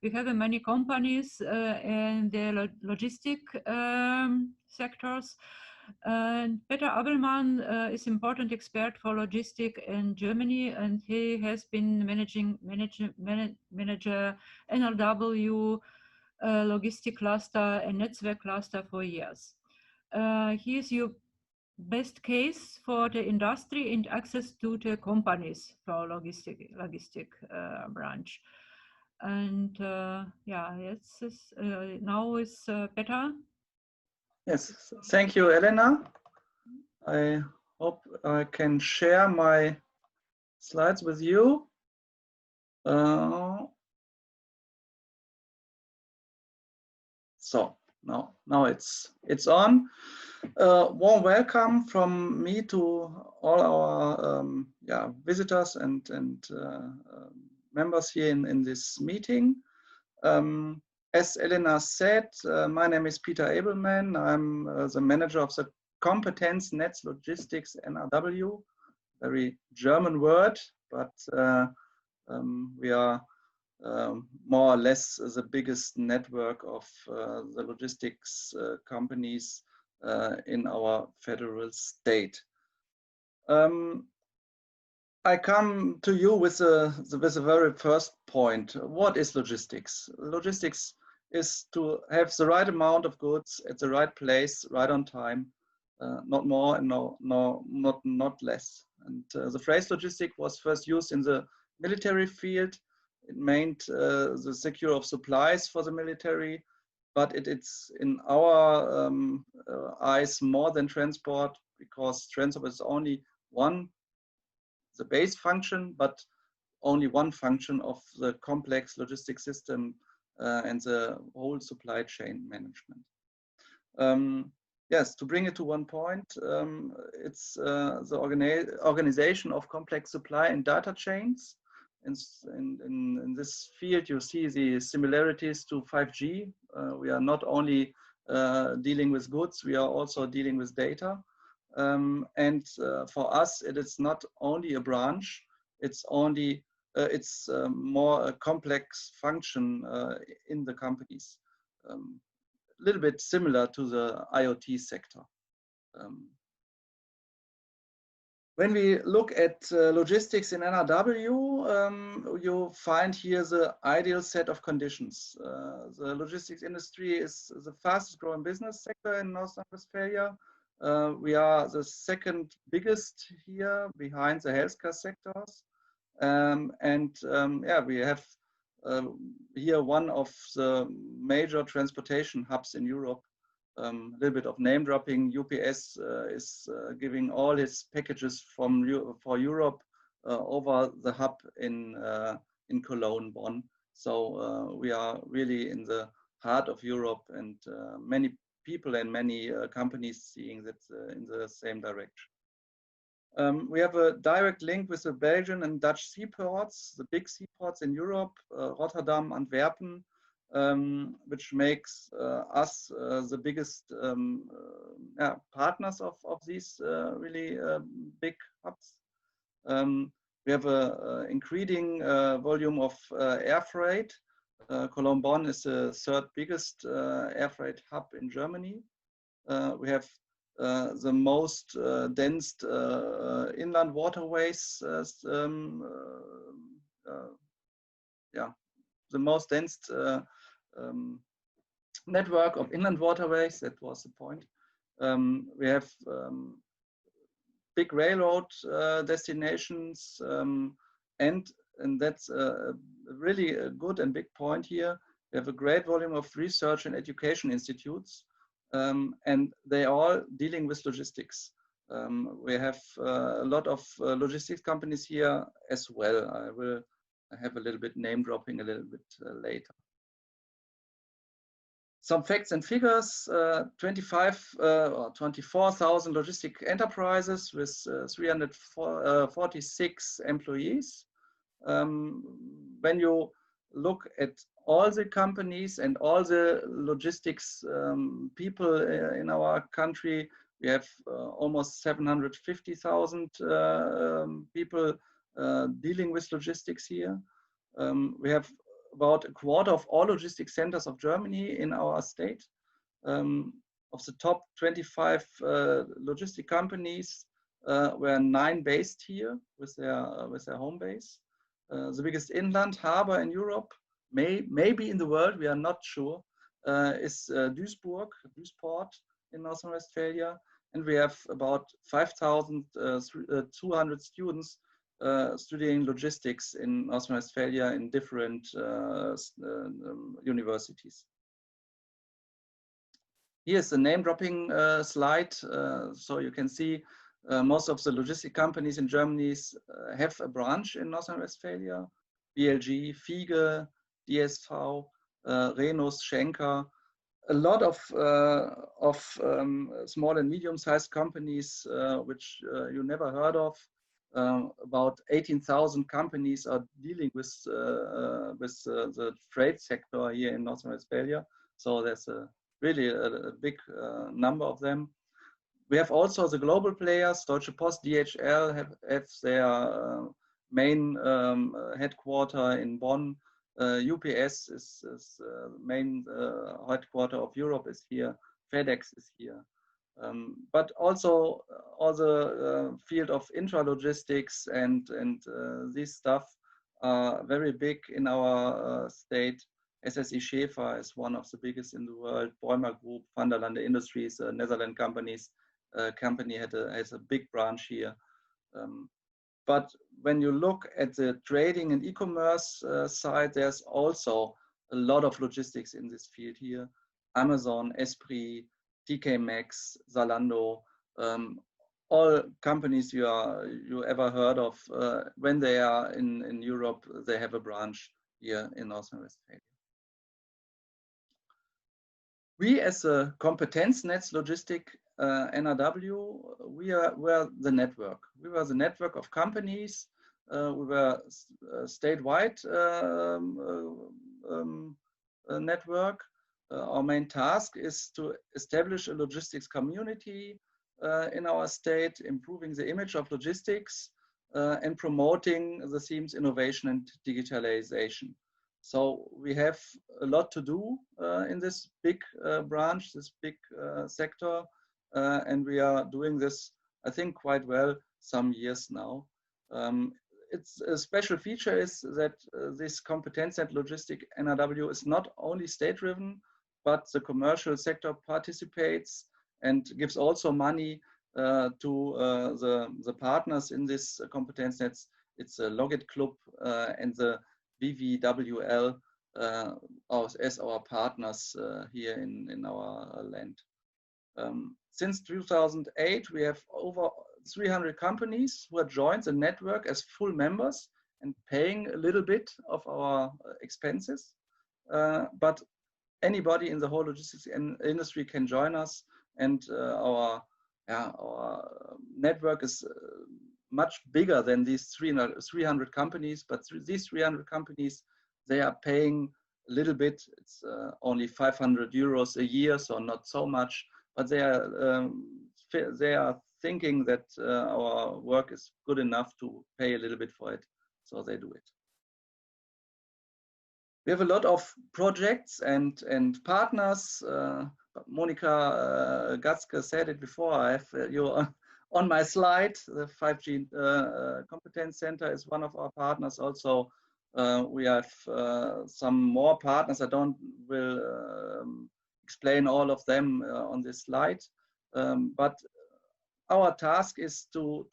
We have many companies in the logistic sectors. Peter Abelmann is important expert for logistic in Germany, and he has been manager NRW logistic cluster and network cluster for years. He is best case for the industry and access to the companies for logistic branch. And yeah, now is better. Yes, thank you, Elena. I hope I can share my slides with you. So now it's on. Warm welcome from me to all our visitors and members here in this meeting. As Elena said, my name is Peter Abelmann. I'm the manager of the Competence Netz Logistik.NRW, very German word, but we are more or less the biggest network of the logistics companies in our federal state. I come to you with the very first point. What is logistics? Logistics is to have the right amount of goods at the right place, right on time, not more and not less. And the phrase logistic was first used in the military field. It meant the secure of supplies for the military, but it's in our eyes more than transport, because transport is only the base function, but only one function of the complex logistic system and the whole supply chain management. Yes, to bring it to one point, it's the organization of complex supply and data chains. In this field, you see the similarities to 5G. We are not only dealing with goods, we are also dealing with data. For us, it is not only a branch, it's more a complex function in the companies. A little bit similar to the IoT sector. When we look at logistics in NRW, you find here the ideal set of conditions. The logistics industry is the fastest growing business sector in North Rhine-Westphalia. We are the second biggest here, behind the healthcare sectors. Yeah, we have here one of the major transportation hubs in Europe. A little bit of name dropping. UPS is giving all its packages for Europe over the hub in Cologne, Bonn. So we are really in the heart of Europe, and many people and many companies seeing that in the same direction. We have a direct link with the Belgian and Dutch seaports, the big seaports in Europe, Rotterdam, Antwerpen, which makes us the biggest partners of these really big hubs. We have an increasing volume of air freight. Cologne-Bonn is the third biggest air freight hub in Germany. We have the most dense inland waterways, the most dense network of inland waterways. That was the point. We have big railroad destinations, and that's really a good and big point here. We have a great volume of research and education institutes, and they are all dealing with logistics. We have a lot of logistics companies here as well. I will have a little bit name dropping a little bit later. Some facts and figures: 25 or 24,000 logistic enterprises with 346 employees. When you look at all the companies and all the logistics people in our country, we have almost 750,000 people dealing with logistics here. We have about a quarter of all logistics centers of Germany in our state. Of the top 25 logistic companies, were 9 based here with their home base. The biggest inland harbor in Europe, maybe in the world, we are not sure, is Duisburg in North Rhine-Westphalia. and we have about 5,200 students studying logistics in North Rhine-Westphalia in different universities. Here's a name-dropping slide, so you can see most of the logistic companies in Germany have a branch in North Rhine-Westphalia. BLG, Fiege, DSV, Renus, Schenker. A lot of small and medium-sized companies which you never heard of. About 18,000 companies are dealing with the trade sector here in North Rhine-Westphalia. So there's really a big number of them. We have also the global players. Deutsche Post, DHL have their main headquarter in Bonn. UPS is the main headquarter of Europe is here. FedEx is here. But also all the field of intralogistics and this stuff are very big in our state. SSE Schäfer is one of the biggest in the world. Bäumer Group, Van der Lande Industries, Netherlands company has a big branch here. But when you look at the trading and e-commerce side, there's also a lot of logistics in this field here. Amazon, Esprit, TK Maxx, Zalando, all companies you ever heard of, when they are in Europe, they have a branch here in North Rhine-Westphalia. We as a Competence Logistik.NRW, we were the network. We were the network of companies. We were a statewide network. Our main task is to establish a logistics community in our state, improving the image of logistics and promoting the themes innovation and digitalization. So we have a lot to do in this big branch, this big sector, and we are doing this, I think, quite well some years now. It's a special feature is that this Competence Logistik.NRW is not only state-driven, but the commercial sector participates and gives also money to the partners in this competence nets. It's a Logit Club and the VVWL as our partners here in our land. Since 2008, we have over 300 companies who have joined the network as full members and paying a little bit of our expenses. But anybody in the whole logistics industry can join us, and our network is much bigger than these 300 companies, but these 300 companies, they are paying a little bit. It's only 500 euros a year, so not so much, but they are thinking that our work is good enough to pay a little bit for it, so they do it. We have a lot of projects and partners. Monika Gatzke said it before. I have you on my slide. The 5G Competence Center is one of our partners. Also, we have some more partners. I will explain all of them on this slide. But our task is to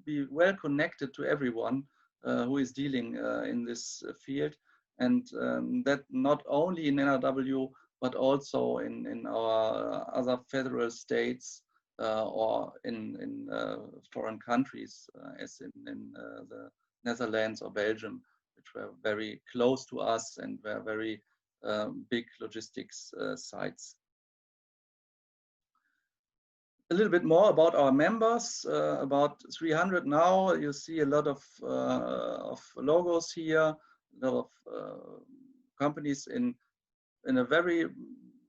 be well connected to everyone who is dealing in this field. And that not only in NRW, but also in our other federal states or in foreign countries, as in the Netherlands or Belgium, which were very close to us and were very big logistics sites. A little bit more about our members, about 300 now. You see a lot of logos here, a lot of companies in a very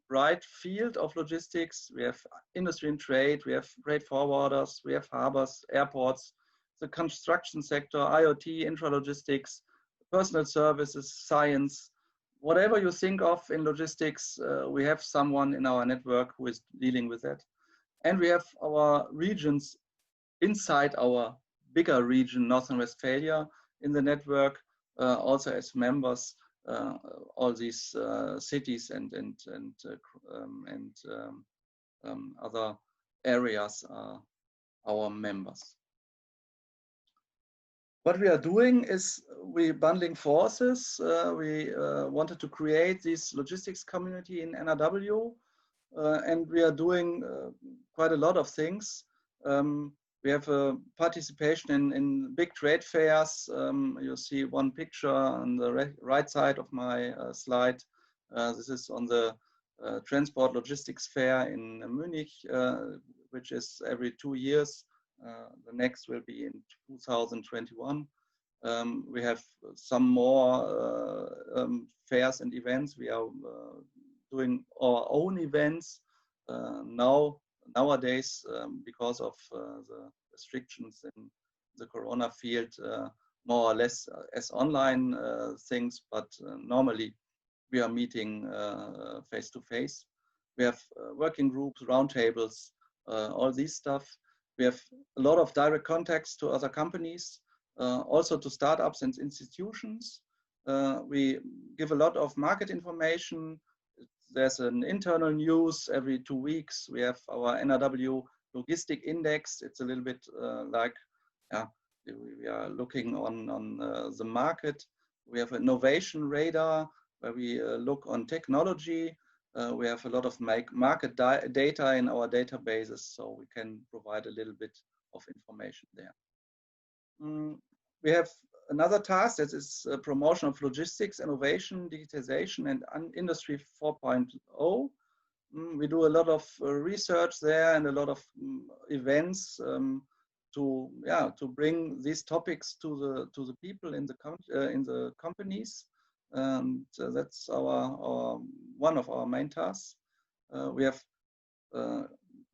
bright field of logistics. We have industry and trade, we have freight forwarders, we have harbors, airports, the construction sector, IoT, intralogistics, personal services, science. Whatever you think of in logistics, we have someone in our network who is dealing with that. And we have our regions inside our bigger region, North Rhine-Westphalia, in the network, also as members, all these cities and other areas are our members. What we are doing is we bundling forces. We wanted to create this logistics community in NRW, and we are doing quite a lot of things. We have a participation in big trade fairs. You see one picture on the right side of my slide. This is on the Transport Logistics Fair in Munich, which is every 2 years. The next will be in 2021. We have some more fairs and events. We are doing our own events nowadays because of the restrictions in the corona field, more or less as online things, but normally we are meeting face to face. We have working groups, roundtables, all this stuff. We have a lot of direct contacts to other companies, also to startups and institutions. We give a lot of market information. There's an internal news every 2 weeks. We have our NRW Logistik Index. It's a little bit like, we are looking on the market. We have an innovation radar where we look on technology. We have a lot of market data in our databases, so we can provide a little bit of information there. We have another task that is promotion of logistics, innovation, digitization, and Industry 4.0. We do a lot of research there and a lot of events to bring these topics to the people in the companies. And that's one of our main tasks. We have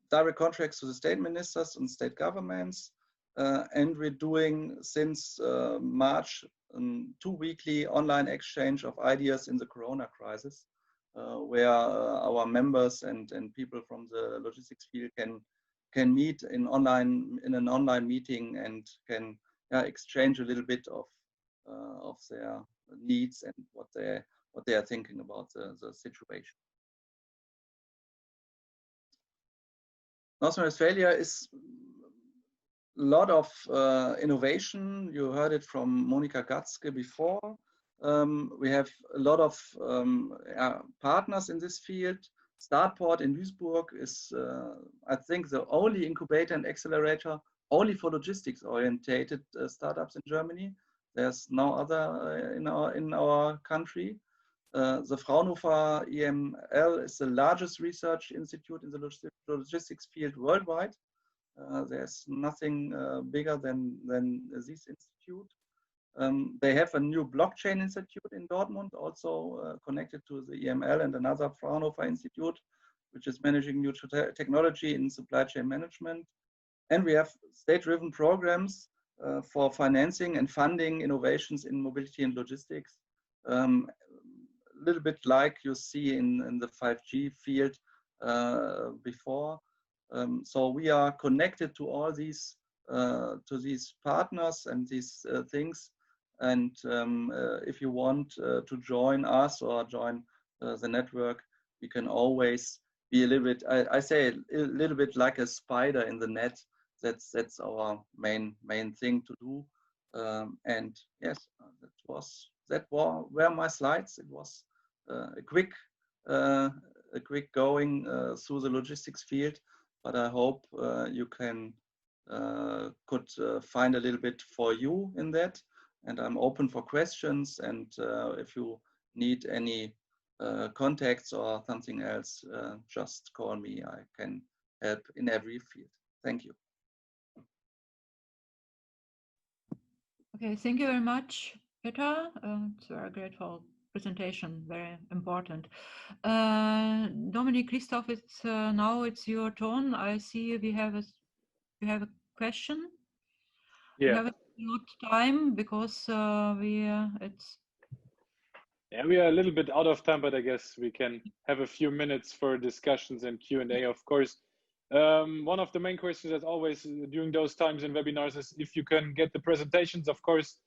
direct contracts to the state ministers and state governments, and we're doing since March 2 weekly online exchange of ideas in the corona crisis, where our members and people from the logistics field can meet in an online meeting and can exchange a little bit of their needs and what they are thinking about the situation. North Rhine-Westphalia is a lot of innovation. You heard it from Monika Gatzke before. We have a lot of partners in this field. Startport in Duisburg is, I think, the only incubator and accelerator only for logistics orientated startups in Germany. There's no other in our country. The Fraunhofer EML is the largest research institute in the logistics field worldwide. There's nothing bigger than this institute. They have a new blockchain institute in Dortmund, also connected to the EML and another Fraunhofer institute, which is managing new technology in supply chain management. And we have state-driven programs for financing and funding innovations in mobility and logistics. A little bit like you see in the 5G field before. So we are connected to all these partners and these things. And if you want to join us or join the network, you can always be a little bit, I say a little bit like a spider in the net. That's our main thing to do. And yes, that were my slides. It was a quick going through the logistics field, but I hope you could find a little bit for you in that. And I'm open for questions. And if you need any contacts or something else, just call me. I can help in every field. Thank you. Okay, thank you very much, Peter. It's a very grateful presentation, very important. Dominik, Christoph, now it's your turn. I see we have a question. Yeah. We have not time because we are a little bit out of time, but I guess we can have a few minutes for discussions and Q&A, of course. One of the main questions as always during those times in webinars is if you can get the presentations, of course.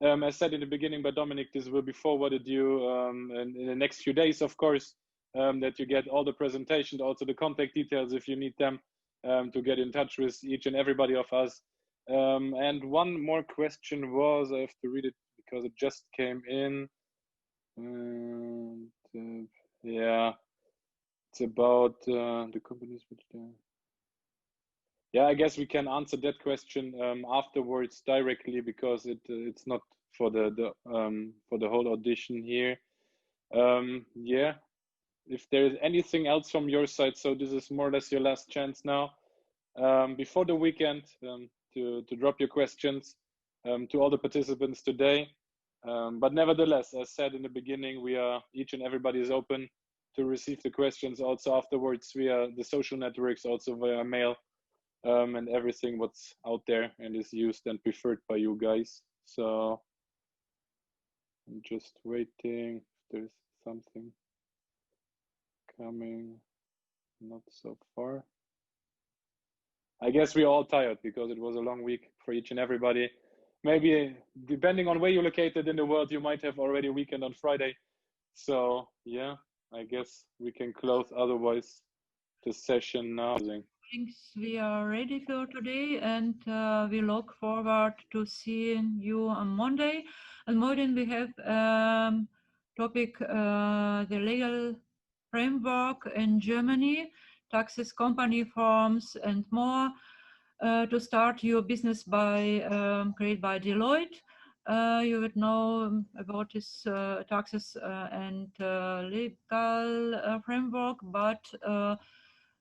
As said in the beginning by Dominik, this will be forwarded you in the next few days, of course, that you get all the presentations, also the contact details if you need them. to get in touch with each and everybody of us. And one more question was, I have to read it because it just came in. Yeah, it's about the companies which yeah, I guess we can answer that question afterwards directly, because it's not for the whole audition here. Yeah, if there is anything else from your side, so this is more or less your last chance now, before the weekend, to drop your questions to all the participants today. But nevertheless, as said in the beginning, each and everybody is open to receive the questions also afterwards via the social networks, also via mail, and everything what's out there and is used and preferred by you guys. So I'm just waiting if there's something coming. Not so far. I guess we're all tired because it was a long week for each and everybody. Maybe depending on where you're located in the world, you might have already a weekend on Friday. So yeah, I guess we can close otherwise the session now. Thanks. We are ready for today, and we look forward to seeing you on Monday. On Monday we have topic the legal framework in Germany, taxes, company forms, and more. To start your business by created by Deloitte. You would know about this taxes and legal framework, but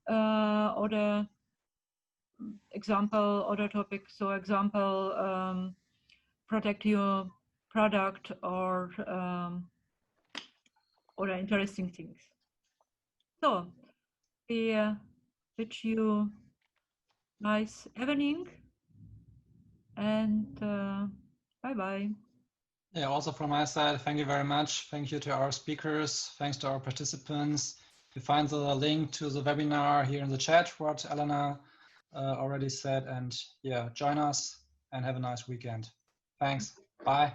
other topics. So example, protect your product or other interesting things. So we wish you nice evening, and bye-bye. Yeah, also from my side, thank you very much. Thank you to our speakers. Thanks to our participants. You find the link to the webinar here in the chat, what Elena already said. And yeah, join us and have a nice weekend. Thanks. Bye.